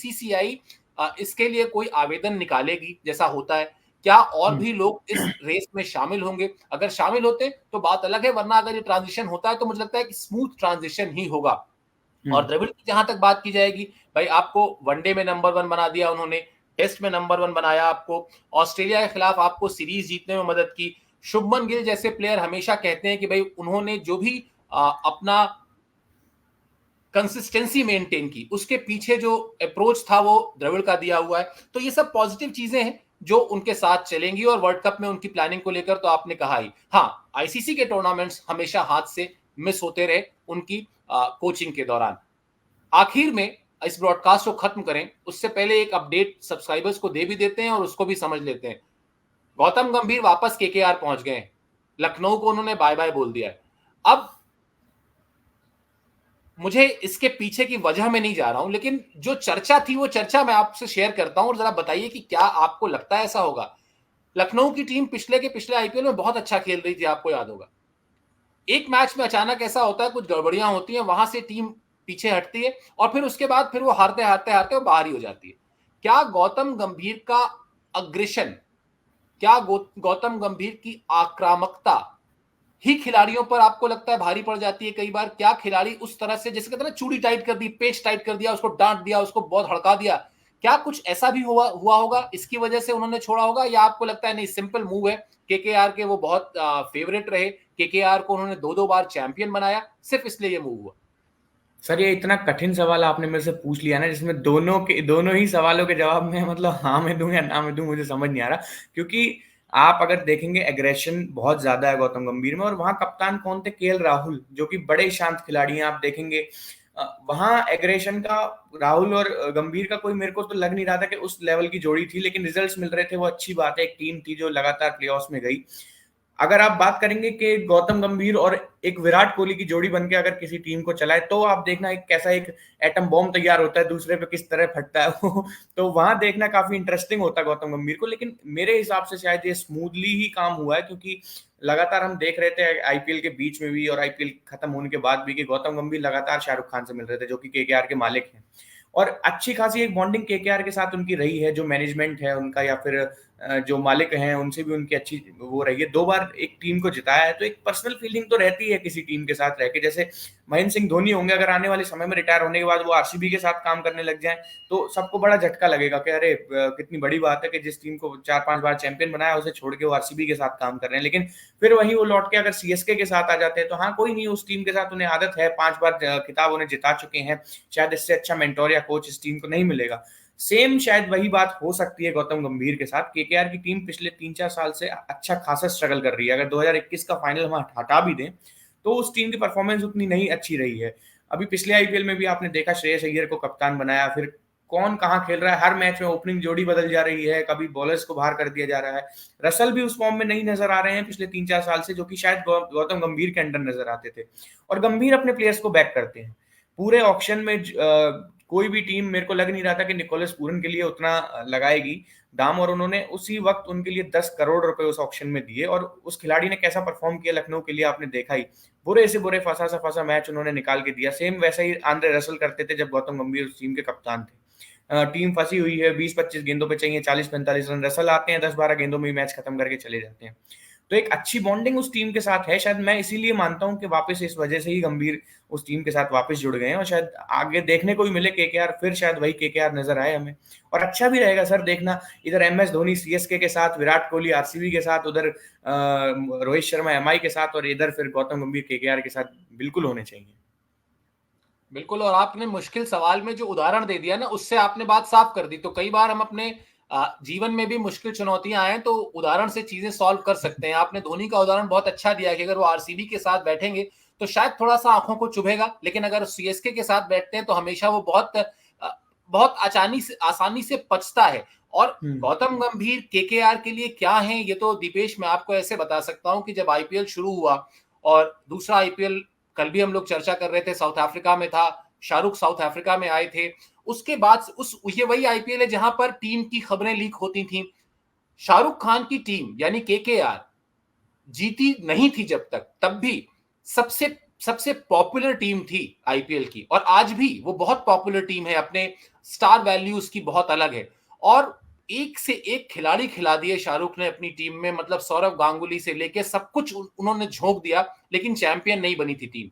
BCCI इसके लिए कोई आवेदन निकालेगी जैसा होता है? क्या और भी लोग इस रेस में शामिल होंगे? अगर शामिल होते तो बात अलग है, वरना अगर ये ट्रांजिशन होता है तो मुझे लगता है कि स्मूथ ट्रांजिशन ही होगा। और द्रविड़ की जहां तक बात की जाएगी, भाई आपको वनडे में नंबर 1 बना दिया उन्होंने, टेस्ट में नंबर 1 बनाया आपको, ऑस्ट्रेलिया के खिलाफ आपको सीरीज जीतने में मदद की। शुभमन गिल जैसे प्लेयर हमेशा कहते हैं कि भाई उन्होंने जो भी अपना कंसिस्टेंसी मेंटेन की, उसके पीछे जो अप्रोच था वो द्रविड़ का दिया हुआ है। तो ये सब पॉजिटिव चीजें हैं जो उनके साथ चलेंगी। और वर्ल्ड कप में उनकी प्लानिंग को लेकर तो आपने कहा ही, हाँ आईसीसी के टूर्नामेंट्स हमेशा हाथ से मिस होते रहे उनकी कोचिंग के दौरान। आखिर में इस ब्रॉडकास्ट को खत्म करें उससे पहले एक अपडेट सब्सक्राइबर्स को दे भी देते हैं और उसको भी समझ लेते हैं। गौतम गंभीर वापस केकेआर पहुंच गए, लखनऊ को उन्होंने बाय बाय बोल दिया है। अब मुझे इसके पीछे की वजह में नहीं जा रहा हूं, लेकिन जो चर्चा थी वो चर्चा मैं आपसे शेयर करता हूं और जरा बताइए कि क्या आपको लगता है ऐसा होगा। लखनऊ की टीम पिछले के पिछले आईपीएल में बहुत अच्छा खेल रही थी, आपको याद होगा। एक मैच में अचानक ऐसा होता है, कुछ गड़बड़ियां होती हैं, वहां से टीम पीछे हटती है और फिर उसके बाद फिर वो हारते हारते हारते वो बाहर ही हो जाती है। क्या गौतम गंभीर का अग्रेशन, क्या गौतम गंभीर की आक्रामकता ही खिलाड़ियों पर आपको लगता है भारी पड़ जाती है कई बार? क्या खिलाड़ी उस तरह से, जैसे कहते हैं ना, चूड़ी टाइट कर दी, पेच टाइट कर दिया, उसको डांट दिया, उसको बहुत हड़का दिया, क्या कुछ ऐसा भी हुआ होगा, इसकी वजह से उन्होंने छोड़ा होगा? या आपको लगता है नहीं, सिंपल मूव है, केकेआर के वो बहुत फेवरेट रहे, केकेआर को उन्होंने 2-2 बार चैंपियन बनाया, सिर्फ इसलिए ये मूव हुआ? सर, ये इतना कठिन सवाल आपने मेरे से पूछ लिया ना, जिसमें दोनों ही सवालों के जवाब में मतलब हाँ में दूं या ना में दूं, मुझे समझ नहीं आ रहा। क्योंकि आप अगर देखेंगे, एग्रेशन बहुत ज्यादा है गौतम गंभीर में, और वहां कप्तान कौन थे? केएल राहुल, जो कि बड़े शांत खिलाड़ी हैं। आप देखेंगे वहां एग्रेशन का राहुल और गंभीर का कोई, मेरे को तो लग नहीं रहा था कि उस लेवल की जोड़ी थी, लेकिन रिजल्ट्स मिल रहे थे, वो अच्छी बात है। एक टीम थी जो लगातार प्लेऑफ्स में गई। अगर आप बात करेंगे कि गौतम गंभीर और एक विराट कोहली की जोड़ी बनके अगर किसी टीम को चलाए, तो आप देखना एक कैसा एक एटम बॉम्ब तैयार होता है, दूसरे पे किस तरह फटता है वो। तो वहां देखना काफी इंटरेस्टिंग होता है गौतम गंभीर को। लेकिन मेरे हिसाब से शायद ये स्मूथली ही काम हुआ है, क्योंकि लगातार हम देख रहे थे आईपीएल के बीच में भी और आईपीएल खत्म होने के बाद भी कि गौतम गंभीर लगातार शाहरुख खान से मिल रहे थे, जो कि केकेआर के मालिक हैं। और अच्छी खासी एक बॉन्डिंग केकेआर के साथ उनकी रही है, जो मैनेजमेंट है उनका या फिर जो मालिक हैं उनसे भी उनकी अच्छी वो रही है। 2 बार एक टीम को जिताया है, तो एक पर्सनल फीलिंग तो रहती है किसी टीम के साथ रह के। जैसे महेंद्र सिंह धोनी होंगे, अगर आने वाले समय में रिटायर होने के बाद वो आरसीबी के साथ काम करने लग जाए, तो सबको बड़ा झटका लगेगा कि अरे कितनी बड़ी बात है कि जिस टीम को 4-5 बार चैंपियन बनाया, उसे छोड़ के वो आरसीबी के साथ काम कर रहे हैं। लेकिन फिर वही वो लौट के अगर सीएसके के साथ आ जाते हैं, तो हाँ कोई नहीं, उस टीम के साथ उन्हें आदत है, 5 बार खिताब उन्हें जिता चुके हैं। शायद इससे अच्छा मेंटोर या कोच इस टीम को नहीं मिलेगा। सेम शायद वही बात हो सकती है गौतम गंभीर के साथ। केकेआर की टीम पिछले 3-4 साल से अच्छा खासा स्ट्रगल कर रही है। अगर 2021 का फाइनल हम हटा भी दें, तो उस टीम की परफॉर्मेंस उतनी नहीं अच्छी रही है। अभी पिछले आईपीएल में भी आपने देखा, श्रेयस अय्यर को कप्तान बनाया, फिर कौन कहाँ खेल रहा है, हर मैच में ओपनिंग जोड़ी बदल जा रही है, कभी बॉलर्स को बाहर कर दिया जा रहा है। रसल भी उस फॉर्म में नहीं नजर आ रहे हैं पिछले 3-4 साल से, जो कि शायद गौतम गंभीर के अंडर नजर आते थे। और गंभीर अपने प्लेयर्स को बैक करते हैं। पूरे ऑक्शन में कोई भी टीम, मेरे को लग नहीं रहा था कि निकोलस पूरन के लिए उतना लगाएगी दाम, और उन्होंने उसी वक्त उनके लिए 10 करोड़ रुपए उस ऑक्शन में दिए। और उस खिलाड़ी ने कैसा परफॉर्म किया लखनऊ के लिए आपने देखा ही। बुरे से बुरे फंसा सा फंसा मैच उन्होंने निकाल के दिया। सेम वैसा ही आंद्रे रसल करते थे जब गौतम गंभीर उस टीम के कप्तान थे। टीम फंसी हुई है, 20-25 गेंदों पे चाहिए 40-45 रन, रसल आते हैं 10-12 गेंदों में ही मैच खत्म करके चले जाते हैं। तो एक अच्छी बॉन्डिंग उस टीम के साथ है। शायद मैं इसीलिए मानता हूं कि वापस इस वजह से ही गंभीर उस टीम के साथ वापस जुड़ गए हैं, और शायद आगे देखने को भी मिले केकेआर, फिर शायद वही केकेआर नजर आए हमें। और अच्छा भी रहेगा सर देखना, इधर एमएस धोनी सीएसके के साथ, विराट कोहली आरसीबी के साथ, उधर रोहित शर्मा एमआई के साथ, और इधर फिर गौतम गंभीर केकेआर के साथ बिल्कुल होने चाहिए। बिल्कुल। और आपने मुश्किल सवाल में जो उदाहरण दे दिया ना, उससे आपने बात साफ कर दी। तो कई बार हम अपने जीवन में भी मुश्किल चुनौतियां आए तो उदाहरण से चीजें सॉल्व कर सकते हैं। आपने धोनी का उदाहरण बहुत अच्छा दिया कि अगर वो आरसीबी के साथ बैठेंगे तो शायद थोड़ा सा आंखों को चुभेगा, लेकिन अगर सीएसके के साथ बैठते हैं तो हमेशा वो बहुत आसानी से पचता है। और गौतम गंभीर केकेआर के लिए क्या है, ये तो दीपेश मैं आपको ऐसे बता सकता हूं कि जब आईपीएल शुरू हुआ, और दूसरा आईपीएल कल भी हम लोग चर्चा कर रहे थे, साउथ अफ्रीका में था, शाहरुख साउथ अफ्रीका में आए थे। उसके बाद ये वही आईपीएल है जहां पर टीम की खबरें लीक होती थी। शाहरुख खान की टीम यानी केकेआर जीती नहीं थी जब तक, तब भी सबसे सबसे पॉपुलर टीम थी आईपीएल की, और आज भी वो बहुत पॉपुलर टीम है, अपने स्टार वैल्यू उसकी बहुत अलग है, और एक से एक खिलाड़ी खिला दिए शाहरुख ने अपनी टीम में, मतलब सौरव गांगुली से लेके सब कुछ उन्होंने झोंक दिया, लेकिन चैंपियन नहीं बनी थी टीम।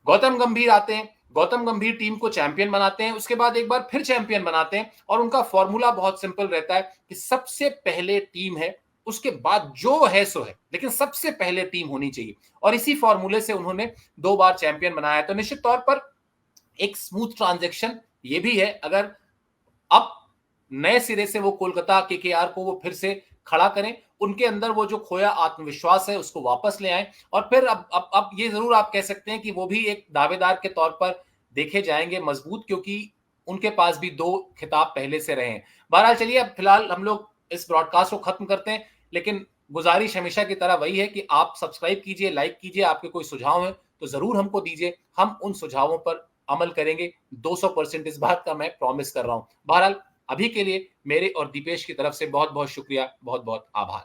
गौतम गंभीर आते हैं, गौतम गंभीर टीम को चैंपियन बनाते हैं, उसके बाद एक बार फिर चैंपियन बनाते हैं, और उनका फॉर्मूला बहुत सिंपल रहता है कि सबसे पहले टीम है, उसके बाद जो है सो है, लेकिन सबसे पहले टीम होनी चाहिए, और इसी फॉर्मूले से उन्होंने 2 बार चैंपियन बनाया। तो निश्चित तौर पर एक स्मूथ ट्रांजेक्शन ये भी है, अगर अब नए सिरे से वो कोलकाता केकेआर को वो फिर से खड़ा करें, उनके अंदर वो जो खोया आत्मविश्वास है उसको वापस ले आए, और फिर अब ये जरूर आप कह सकते हैं कि वो भी एक दावेदार के तौर पर देखे जाएंगे मजबूत, क्योंकि उनके पास भी 2 खिताब पहले से रहे हैं। बहरहाल चलिए, अब फिलहाल हम लोग इस ब्रॉडकास्ट को खत्म करते हैं, लेकिन गुजारिश हमेशा की तरह वही है कि आप सब्सक्राइब कीजिए, लाइक कीजिए, आपके कोई सुझाव है तो जरूर हमको दीजिए, हम उन सुझावों पर अमल करेंगे 200%, इस बात का मैं प्रॉमिस कर रहा हूं। बहरहाल अभी के लिए मेरे और दीपेश की तरफ से बहुत बहुत शुक्रिया, बहुत बहुत आभार।